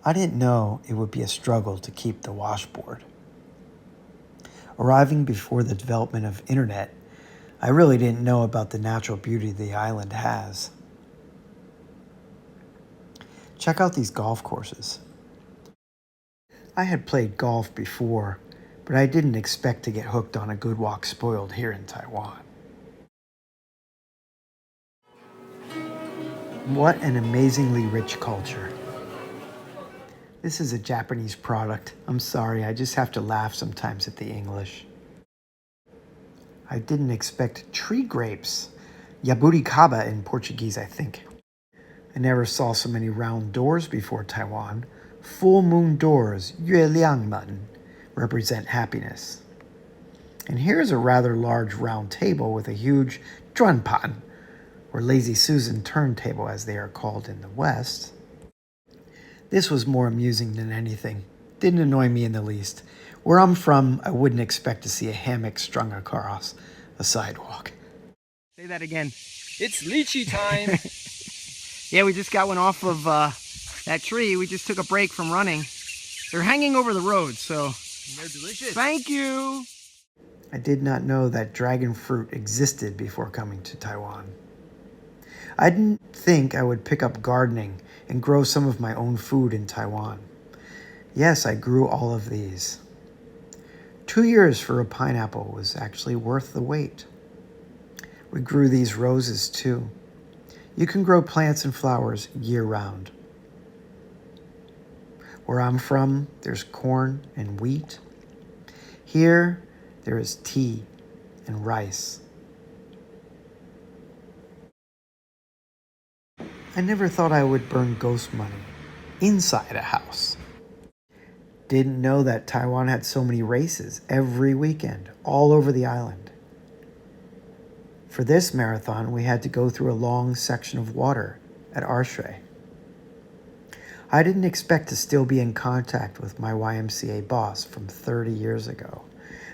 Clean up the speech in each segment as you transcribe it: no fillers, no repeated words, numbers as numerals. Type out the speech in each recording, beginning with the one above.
I didn't know it would be a struggle to keep the washboard. Arriving before the development of internet, I really didn't know about the natural beauty the island has. Check out these golf courses. I had played golf before, but I didn't expect to get hooked on a good walk spoiled here in Taiwan. What an amazingly rich culture. This is a Japanese product. I'm sorry, I just have to laugh sometimes at the English. I didn't expect tree grapes. Jabuticaba in Portuguese, I think. I never saw so many round doors before Taiwan. Full moon doors, 月亮门, represent happiness. And here's a rather large round table with a huge 转盘, or Lazy Susan turntable as they are called in the West. This was more amusing than anything. Didn't annoy me in the least. Where I'm from, I wouldn't expect to see a hammock strung across a sidewalk. Say that again. It's lychee time. Yeah, we just got one off of that tree. We just took a break from running. They're hanging over the road, so They're delicious. thank you. I did not know that dragon fruit existed before coming to Taiwan. I didn't think I would pick up gardening and grow some of my own food in Taiwan. Yes, I grew all of these. 2 years for a pineapple was actually worth the wait. We grew these roses too. You can grow plants and flowers year-round. Where I'm from, there's corn and wheat. Here, there is tea and rice. I never thought I would burn ghost money inside a house. Didn't know that Taiwan had so many races every weekend, all over the island. For this marathon, we had to go through a long section of water at OSCY. I didn't expect to still be in contact with my YMCA boss from 30 years ago.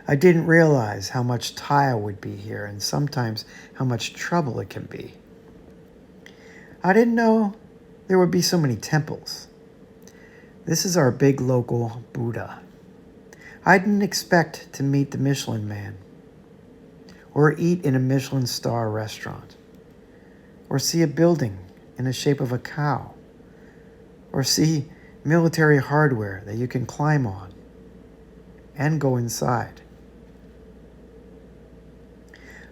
I didn't realize how much tile would be here and sometimes how much trouble it can be. I didn't know there would be so many temples. This is our big local Buddha. I didn't expect to meet the Michelin Man, or eat in a Michelin star restaurant, or see a building in the shape of a cow, or see military hardware that you can climb on and go inside.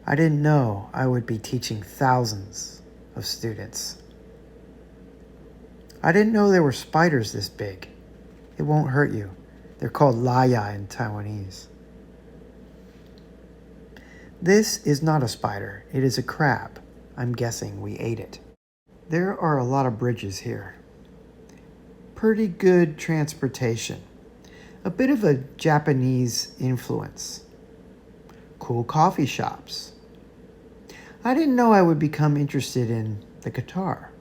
I didn't know I would be teaching thousands of students. I didn't know there were spiders this big. It won't hurt you. They're called laya in Taiwanese. This is not a spider. It is a crab. I'm guessing we ate it. There are a lot of bridges here. Pretty good transportation. A bit of a Japanese influence. Cool coffee shops. I didn't know I would become interested in the guitar.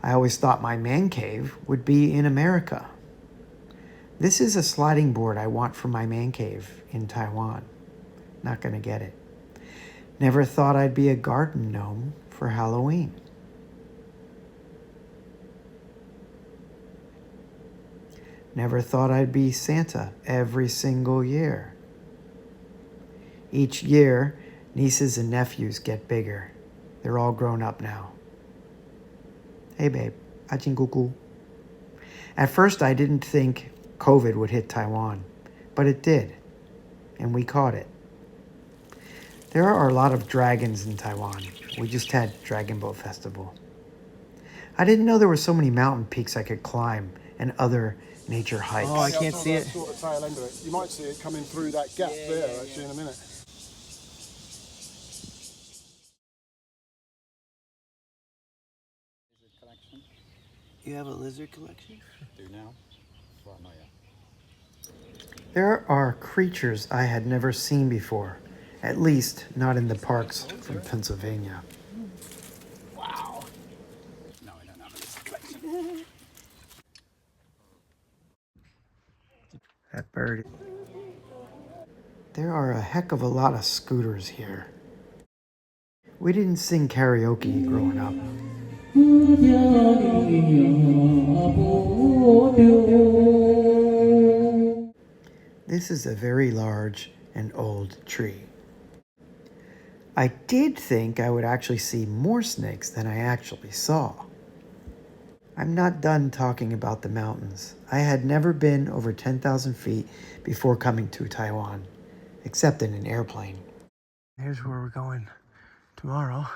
I always thought my man cave would be in America. This is a sliding board I want for my man cave in Taiwan. Not gonna get it. Never thought I'd be a garden gnome for Halloween. Never thought I'd be Santa every single year. Each year, nieces and nephews get bigger. They're all grown up now. Hey babe, achin cuckoo. At first I didn't think COVID would hit Taiwan, but it did, and we caught it. There are a lot of dragons in Taiwan. We just had Dragon Boat Festival. I didn't know there were so many mountain peaks I could climb and other nature hikes. Oh, I can't see it. Sort of tail end of it. You might see it coming through that gap there actually in a minute. You have a lizard collection? Do now. Right, not yet. There are creatures I had never seen before, at least not in the parks from Pennsylvania. Wow. No, I don't have a lizard collection. That bird. There are a heck of a lot of scooters here. We didn't sing karaoke growing up. This is a very large and old tree. I did think I would actually see more snakes than I actually saw. I'm not done talking about the mountains. I had never been over 10,000 feet before coming to Taiwan, except in an airplane. Here's where we're going tomorrow.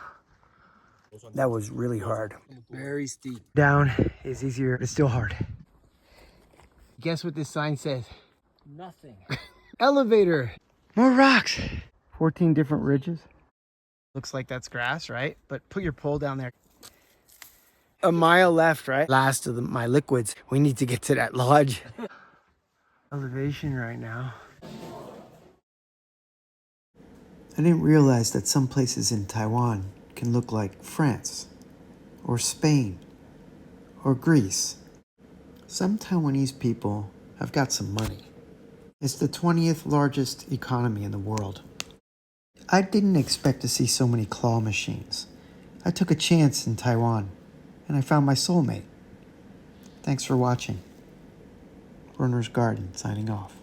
That was really hard. Very steep. Down is easier, but it's still hard. Guess what this sign says? Nothing. Elevator. More rocks. 14 different ridges. Looks like that's grass, right? But put your pole down there. A mile left, right? Last of my liquids. We need to get to that lodge. Elevation right now. I didn't realize that some places in Taiwan can look like France or Spain or Greece. Some Taiwanese people have got some money. It's the 20th largest economy in the world. I didn't expect to see so many claw machines. I took a chance in Taiwan, and I found my soulmate. Thanks for watching. Werner's Garden signing off.